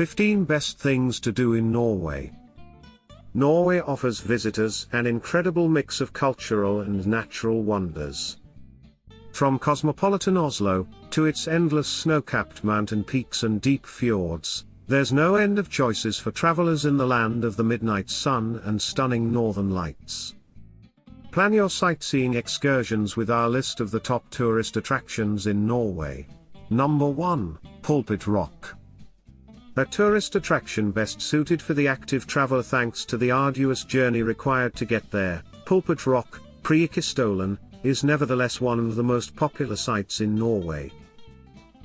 15 Best Things to Do in Norway. Norway offers visitors an incredible mix of cultural and natural wonders. From cosmopolitan Oslo, to its endless snow-capped mountain peaks and deep fjords, there's no end of choices for travelers in the land of the midnight sun and stunning northern lights. Plan your sightseeing excursions with our list of the top tourist attractions in Norway. Number 1, Pjerg Rock. A tourist attraction best suited for the active traveler thanks to the arduous journey required to get there, Pjerg Rock, Preikestolen, is nevertheless one of the most popular sites in Norway.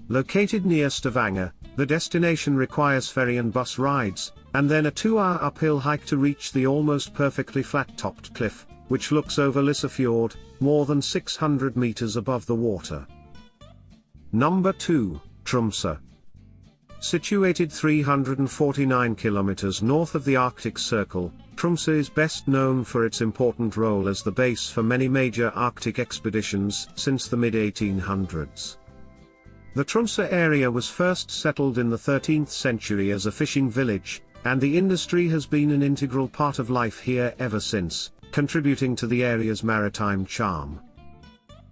Located near Stavanger, the destination requires ferry and bus rides, and then a 2-hour uphill hike to reach the almost perfectly flat-topped cliff, which looks over Lysefjord, more than 600 meters above the water. Number 2, Tromso. Situated 349 kilometers north of the Arctic Circle, Tromso is best known for its important role as the base for many major Arctic expeditions since the mid-1800s. The Tromso area was first settled in the 13th century as a fishing village, and the industry has been an integral part of life here ever since, contributing to the area's maritime charm.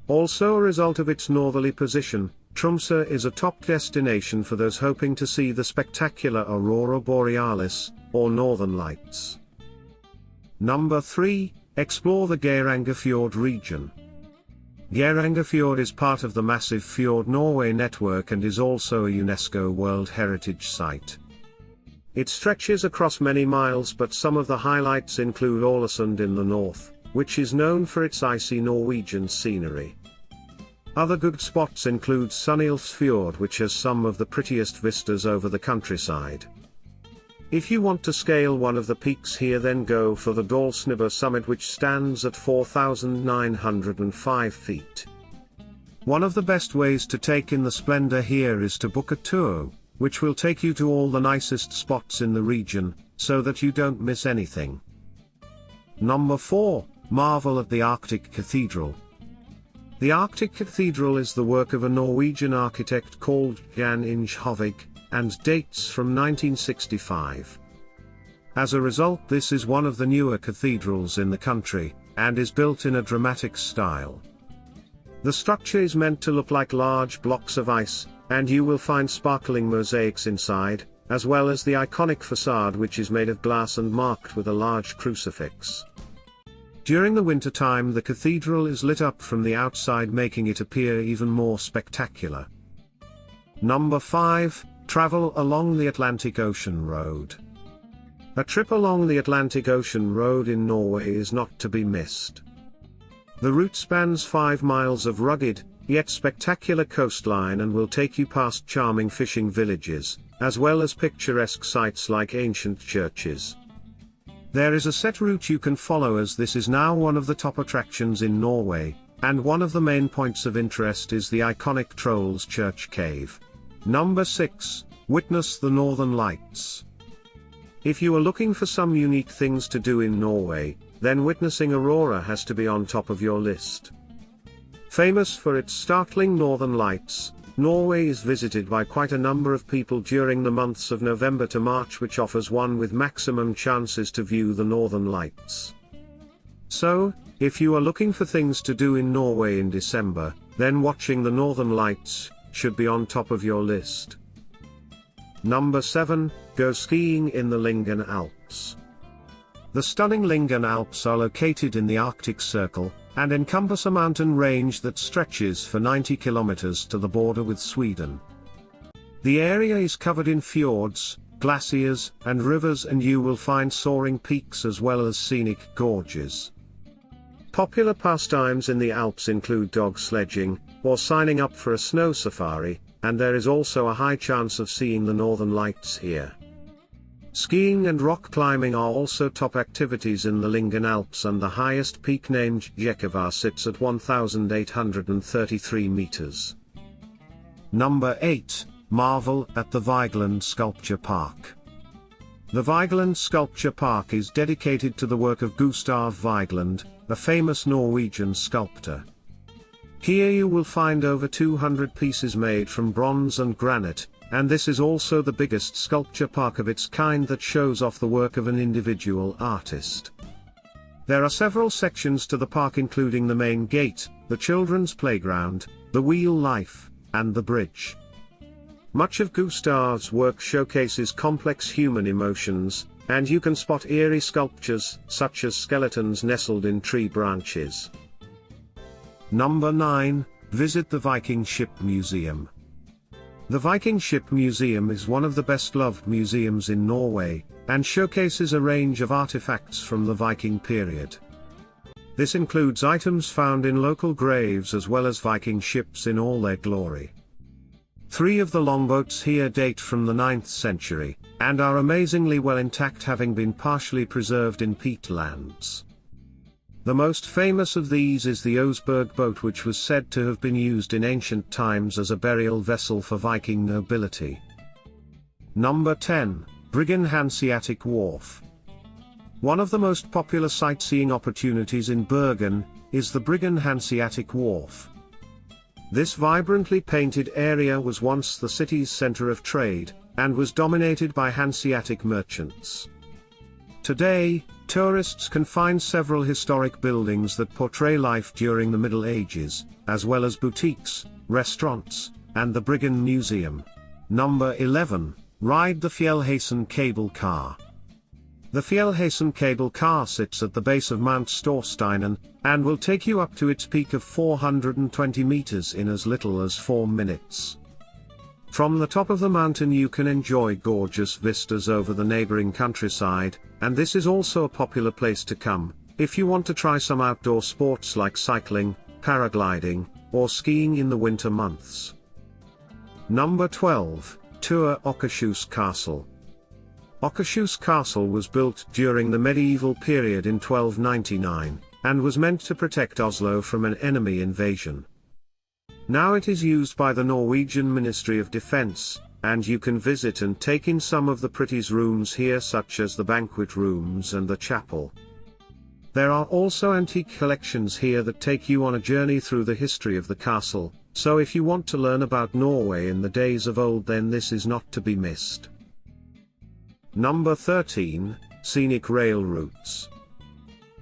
Also a result of its northerly position, Tromso is a top destination for those hoping to see the spectacular Aurora Borealis, or Northern Lights. Number 3, explore the Geirangerfjord region. Geirangerfjord is part of the massive Fjord Norway network and is also a UNESCO World Heritage Site. It stretches across many miles, but some of the highlights include Ålesund in the north, which is known for its icy Norwegian scenery. Other good spots include Sunnilfsfjord, which has some of the prettiest vistas over the countryside. If you want to scale one of the peaks here, then go for the Dalsnibber summit, which stands at 4,905 feet. One of the best ways to take in the splendor here is to book a tour, which will take you to all the nicest spots in the region, so that you don't miss anything. Number 4, marvel at the Arctic Cathedral. The Arctic Cathedral is the work of a Norwegian architect called Jan Inge Hovig, and dates from 1965. As a result, this is one of the newer cathedrals in the country, and is built in a dramatic style. The structure is meant to look like large blocks of ice, and you will find sparkling mosaics inside, as well as the iconic facade, which is made of glass and marked with a large crucifix. During the winter time, the cathedral is lit up from the outside, making it appear even more spectacular. Number 5, travel along the Atlantic Ocean Road. A trip along the Atlantic Ocean Road in Norway is not to be missed. The route spans 5 miles of rugged, yet spectacular coastline and will take you past charming fishing villages, as well as picturesque sites like ancient churches. There is a set route you can follow, as this is now one of the top attractions in Norway, and one of the main points of interest is the iconic Troll's Church Cave. Number 6, witness the Northern Lights. If you are looking for some unique things to do in Norway, then witnessing Aurora has to be on top of your list. Famous for its startling northern lights, Norway is visited by quite a number of people during the months of November to March, which offers one with maximum chances to view the northern lights. So, if you are looking for things to do in Norway in December, then watching the northern lights should be on top of your list. Number 7, go skiing in the Lingan Alps. The stunning Lingan Alps are located in the Arctic Circle, and encompass a mountain range that stretches for 90 kilometers to the border with Sweden. The area is covered in fjords, glaciers, and rivers, and you will find soaring peaks as well as scenic gorges. Popular pastimes in the Alps include dog sledging, or signing up for a snow safari, and there is also a high chance of seeing the northern lights here. Skiing and rock climbing are also top activities in the Lingan Alps, and the highest peak, named Gjekkevær, sits at 1,833 meters. Number 8, marvel at the Weigland Sculpture Park. The Weigland Sculpture Park is dedicated to the work of Gustav Weigland, a famous Norwegian sculptor. Here you will find over 200 pieces made from bronze and granite, and this is also the biggest sculpture park of its kind that shows off the work of an individual artist. There are several sections to the park, including the main gate, the children's playground, the wheel life, and the bridge. Much of Gustav's work showcases complex human emotions, and you can spot eerie sculptures, such as skeletons nestled in tree branches. Number 9. Visit the Viking Ship Museum. The Viking Ship Museum is one of the best-loved museums in Norway, and showcases a range of artifacts from the Viking period. This includes items found in local graves as well as Viking ships in all their glory. 3 of the longboats here date from the 9th century, and are amazingly well intact, having been partially preserved in peatlands. The most famous of these is the Oseberg boat, which was said to have been used in ancient times as a burial vessel for Viking nobility. Number 10. Bergen Hanseatic Wharf. One of the most popular sightseeing opportunities in Bergen is the Bergen Hanseatic Wharf. This vibrantly painted area was once the city's center of trade, and was dominated by Hanseatic merchants. Today, tourists can find several historic buildings that portray life during the Middle Ages, as well as boutiques, restaurants, and the Bergen Museum. Number 11. Ride the Fjellhasen cable car. The Fjellhasen cable car sits at the base of Mount Storsteinen, and will take you up to its peak of 420 meters in as little as 4 minutes. From the top of the mountain you can enjoy gorgeous vistas over the neighboring countryside, and this is also a popular place to come, if you want to try some outdoor sports like cycling, paragliding, or skiing in the winter months. Number 12. Tour Akershus Castle. Akershus Castle was built during the medieval period in 1299, and was meant to protect Oslo from an enemy invasion. Now it is used by the Norwegian Ministry of Defense, and you can visit and take in some of the prettiest rooms here, such as the banquet rooms and the chapel. There are also antique collections here that take you on a journey through the history of the castle, so if you want to learn about Norway in the days of old, then this is not to be missed. Number 13. Scenic Rail Routes.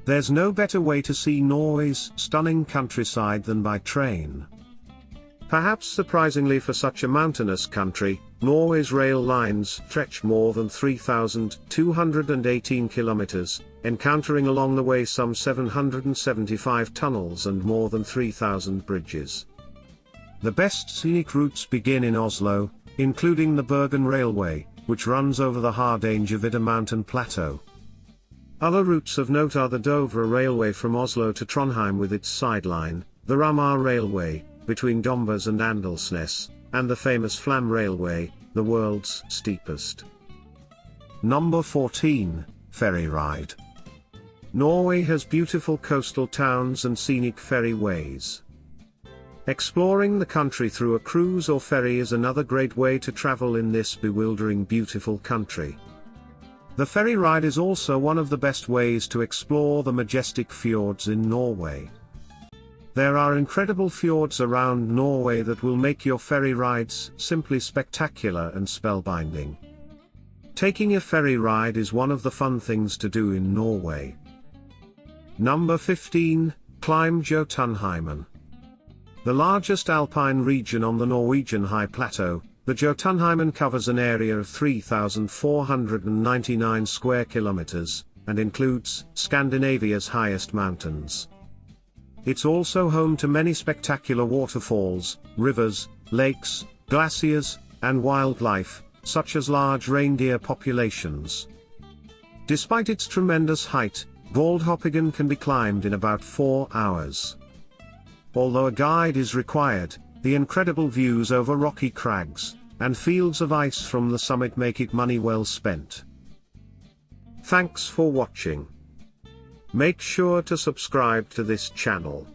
There's no better way to see Norway's stunning countryside than by train. Perhaps surprisingly for such a mountainous country, Norway's rail lines stretch more than 3,218 kilometers, encountering along the way some 775 tunnels and more than 3,000 bridges. The best scenic routes begin in Oslo, including the Bergen Railway, which runs over the Hardangervidda mountain plateau. Other routes of note are the Dovre Railway from Oslo to Trondheim with its sideline, the Ramar Railway, between Dombås and Andalsnes, and the famous Flam Railway, the world's steepest. Number 14. Ferry Ride. Norway has beautiful coastal towns and scenic ferry ways. Exploring the country through a cruise or ferry is another great way to travel in this bewildering beautiful country. The ferry ride is also one of the best ways to explore the majestic fjords in Norway. There are incredible fjords around Norway that will make your ferry rides simply spectacular and spellbinding. Taking a ferry ride is one of the fun things to do in Norway. Number 15. Climb Jotunheimen. The largest alpine region on the Norwegian high plateau, the Jotunheimen covers an area of 3,499 square kilometers, and includes Scandinavia's highest mountains. It's also home to many spectacular waterfalls, rivers, lakes, glaciers, and wildlife, such as large reindeer populations. Despite its tremendous height, Valdhoppigen can be climbed in about 4 hours. Although a guide is required, the incredible views over rocky crags, and fields of ice from the summit make it money well spent. Thanks for watching. Make sure to subscribe to this channel.